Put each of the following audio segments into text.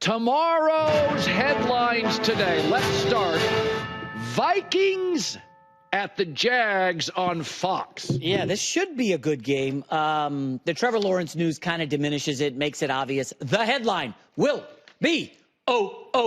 Tomorrow's headlines today. Let's start. Vikings at the Jags on Fox. Yeah, this should be a good game. The Trevor Lawrence news kind of diminishes it, makes it obvious. The headline will be O'Connell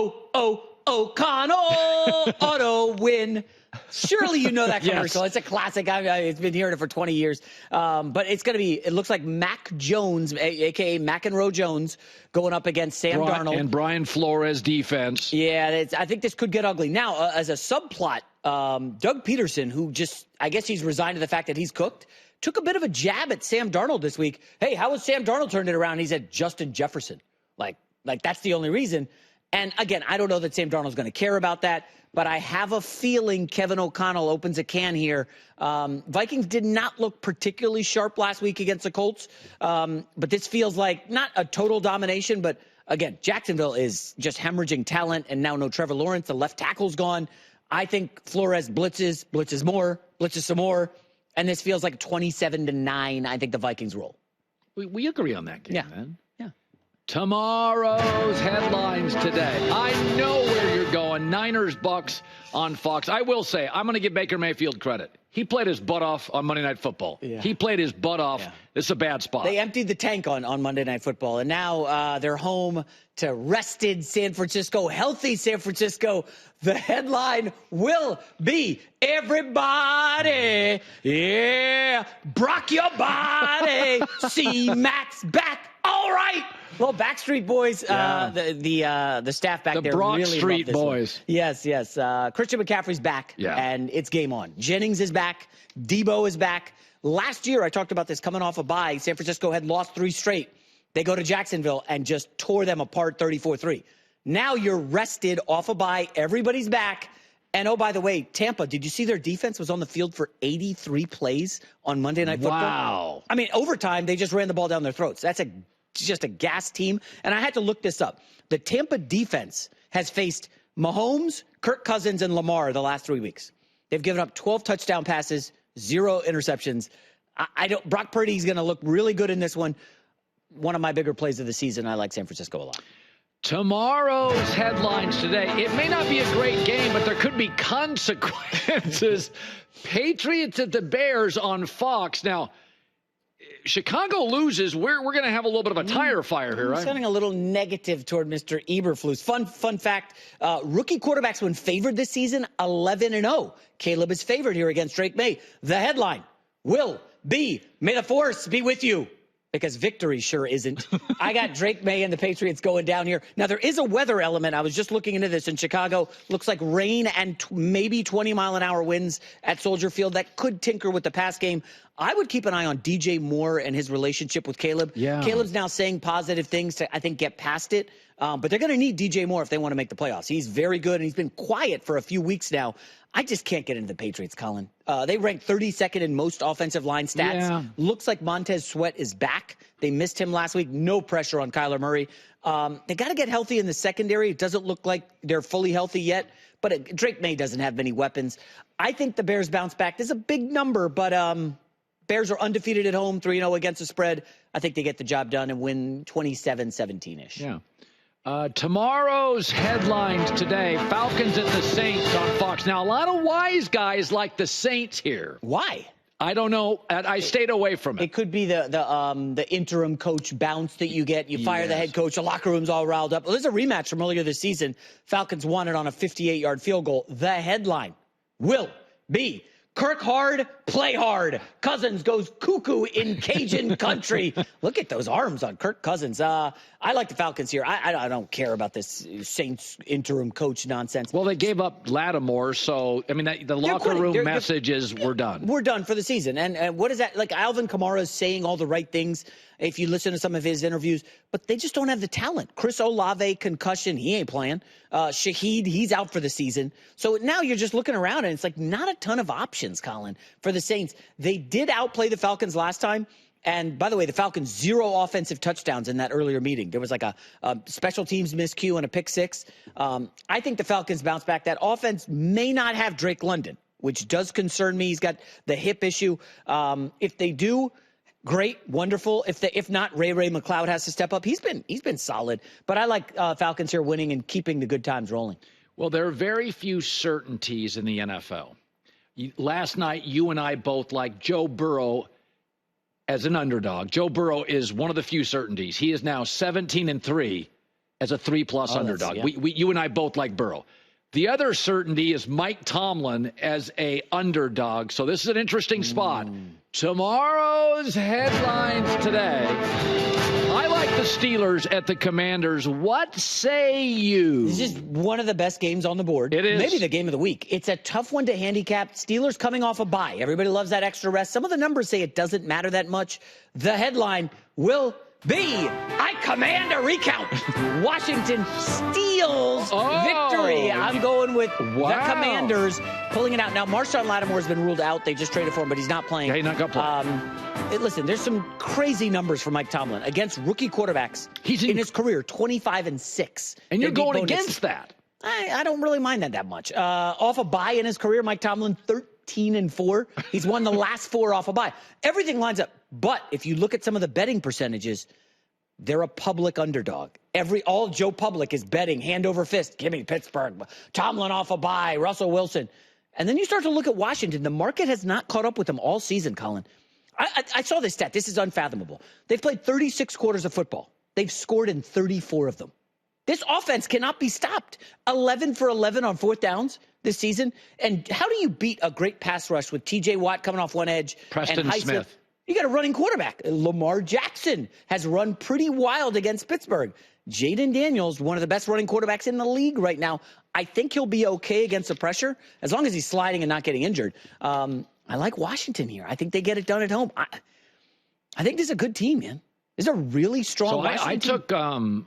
auto win. Surely you know that commercial. Yes. It's a classic. It's been hearing it for 20 years. But it's going to be, it looks like Mac Jones, a.k.a. McEnroe Jones, going up against Sam Darnold. And Brian Flores defense. Yeah, I think this could get ugly. Now, as a subplot, Doug Peterson, who just, I guess he's resigned to the fact that he's cooked, took a bit of a jab at Sam Darnold this week. Hey, how has Sam Darnold turned it around? He said, Justin Jefferson. Like that's the only reason. And again, I don't know that Sam Darnold's going to care about that, but I have a feeling Kevin O'Connell opens a can here. Vikings did not look particularly sharp last week against the Colts, but this feels like not a total domination, but again, Jacksonville is just hemorrhaging talent, and now no Trevor Lawrence. The left tackle's gone. I think Flores blitzes some more, and this feels like 27-9. I think the Vikings roll. We agree on that game, man. Tomorrow's headlines today. I know where you're going. Niners, Bucks on Fox. I will say, I'm going to give Baker Mayfield credit. He played his butt off on Monday Night Football. Yeah. He played his butt off. Yeah. It's a bad spot. They emptied the tank on Monday Night Football, and now they're home to rested San Francisco, healthy San Francisco. The headline will be, everybody, yeah, rock your body, see Max back, all right. Well, Backstreet Boys, the staff back there Broad really Street love this Boys. One. Yes. Christian McCaffrey's back, and it's game on. Jennings is back. Debo is back. Last year, I talked about this coming off a bye. San Francisco had lost 3 straight. They go to Jacksonville and just tore them apart 34-3. Now you're rested off a bye. Everybody's back. And, oh, by the way, Tampa, did you see their defense was on the field for 83 plays on Monday Night Football? Wow. I mean, overtime, they just ran the ball down their throats. That's just a gas team. And I had to look this up. The Tampa defense has faced Mahomes, Kirk Cousins, and Lamar the last 3 weeks. They've given up 12 touchdown passes, 0 interceptions. Brock Purdy's going to look really good in this one. One of my bigger plays of the season. I like San Francisco a lot. Tomorrow's headlines today. It may not be a great game, but there could be consequences. Patriots at the Bears on Fox. Now, Chicago loses, we're going to have a little bit of a tire fire here, right? I'm sending a little negative toward Mr. Eberflus. Fun fact, rookie quarterbacks when favored this season, 11-0. Caleb is favored here against Drake May. The headline will be, may the force be with you. Because victory sure isn't. I got Drake May and the Patriots going down here. Now, there is a weather element. I was just looking into this in Chicago. Looks like rain and maybe 20-mile-an-hour winds at Soldier Field. That could tinker with the pass game. I would keep an eye on DJ Moore and his relationship with Caleb. Yeah. Caleb's now saying positive things to, I think, get past it. But they're going to need DJ Moore if they want to make the playoffs. He's very good, and he's been quiet for a few weeks now. I just can't get into the Patriots, Colin. They rank 32nd in most offensive line stats. Yeah. Looks like Montez Sweat is back. They missed him last week. No pressure on Kyler Murray. They got to get healthy in the secondary. It doesn't look like they're fully healthy yet. But Drake May doesn't have many weapons. I think the Bears bounce back. There's a big number, but Bears are undefeated at home, 3-0 against the spread. I think they get the job done and win 27-17-ish. Yeah. Tomorrow's headlines today, Falcons at the Saints on Fox. Now, a lot of wise guys like the Saints here. Why? I don't know. I stayed away from it. It could be the interim coach bounce that you get. You fire the head coach. The locker room's all riled up. Well, there's a rematch from earlier this season. Falcons won it on a 58-yard field goal. The headline will be, Kirk hard, play hard. Cousins goes cuckoo in Cajun country. Look at those arms on Kirk Cousins. I like the Falcons here. I don't care about this Saints interim coach nonsense. Well, they gave up Lattimore, so, I mean, the locker room message is we're done. We're done for the season. And what is that? Like, Alvin Kamara is saying all the right things if you listen to some of his interviews, but they just don't have the talent. Chris Olave, concussion, he ain't playing. Shaheed, he's out for the season. So now you're just looking around, and it's like not a ton of options, Colin, for the Saints. They did outplay the Falcons last time. And by the way, the Falcons, 0 offensive touchdowns in that earlier meeting. There was like a special teams miscue and a pick 6. I think the Falcons bounce back. That offense may not have Drake London, which does concern me. He's got the hip issue. If they do, great, wonderful. If not, Ray McLeod has to step up. He's been solid. But I like Falcons here winning and keeping the good times rolling. Well, there are very few certainties in the NFL. Last night, you and I both like Joe Burrow as an underdog. Joe Burrow is one of the few certainties. He is now 17-3 as a 3+ underdog. Yeah. You and I both like Burrow. The other certainty is Mike Tomlin as a underdog. So this is an interesting spot. Tomorrow's headlines today. I like the Steelers at the Commanders. What say you? This is one of the best games on the board. It is. Maybe the game of the week. It's a tough one to handicap. Steelers coming off a bye. Everybody loves that extra rest. Some of the numbers say it doesn't matter that much. The headline will be, I command a recount. Washington steals victory. I'm going with the Commanders pulling it out. Now, Marshawn Lattimore's been ruled out. They just traded for him, but he's not playing. Yeah, he's not going to play. Listen, there's some crazy numbers for Mike Tomlin against rookie quarterbacks. He's in his career 25-6. And you're going against that. I don't really mind that much. Off a bye in his career, Mike Tomlin 13-4. He's won the last 4 off a bye. Everything lines up. But if you look at some of the betting percentages, they're a public underdog. All Joe Public is betting hand over fist. Give me Pittsburgh. Tomlin off a bye. Russell Wilson. And then you start to look at Washington. The market has not caught up with them all season, Colin. I saw this stat. This is unfathomable. They've played 36 quarters of football. They've scored in 34 of them. This offense cannot be stopped. 11 for 11 on 4th downs this season. And how do you beat a great pass rush with T.J. Watt coming off one edge? Preston Smith. You got a running quarterback. Lamar Jackson has run pretty wild against Pittsburgh. Jaden Daniels, one of the best running quarterbacks in the league right now. I think he'll be okay against the pressure as long as he's sliding and not getting injured. I like Washington here. I think they get it done at home. I think this is a good team, man. This is a really strong Washington team.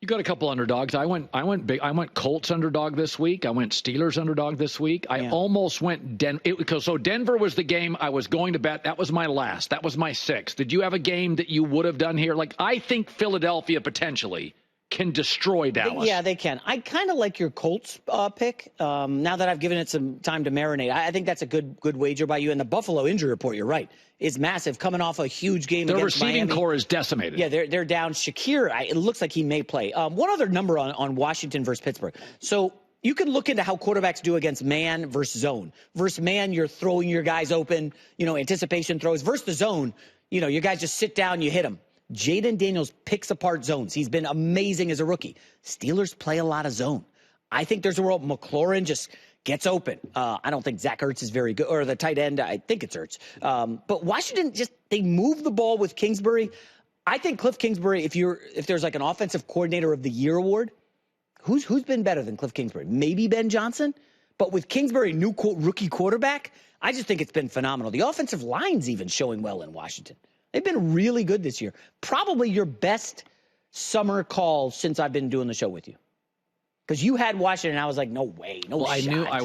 You got a couple underdogs. I went big. I went Colts underdog this week. I went Steelers underdog this week. I almost went Denver. So Denver was the game I was going to bet. That was my last. That was my 6th. Did you have a game that you would have done here? Like, I think Philadelphia potentially can destroy Dallas. Yeah, they can. I kind of like your Colts pick. Now that I've given it some time to marinate, I think that's a good wager by you. And the Buffalo injury report, you're right, is massive, coming off a huge game against Miami. Their receiving core is decimated. Yeah, they're down. Shakir, it looks like he may play. One other number on Washington versus Pittsburgh. So you can look into how quarterbacks do against man versus zone. Versus man, you're throwing your guys open, anticipation throws. Versus the zone, your guys just sit down, you hit them. Jaden Daniels picks apart zones. He's been amazing as a rookie. Steelers play a lot of zone. I think there's a world McLaurin just gets open. I don't think Zach Ertz is very good, or the tight end. I think it's Ertz. But Washington they move the ball with Kingsbury. I think Cliff Kingsbury, if there's like an offensive coordinator of the year award, who's been better than Cliff Kingsbury? Maybe Ben Johnson. But with Kingsbury, new rookie quarterback, I just think it's been phenomenal. The offensive line's even showing well in Washington. They've been really good this year. Probably your best summer call since I've been doing the show with you. Because you had Washington, and I was like, no way, no shot. I knew I was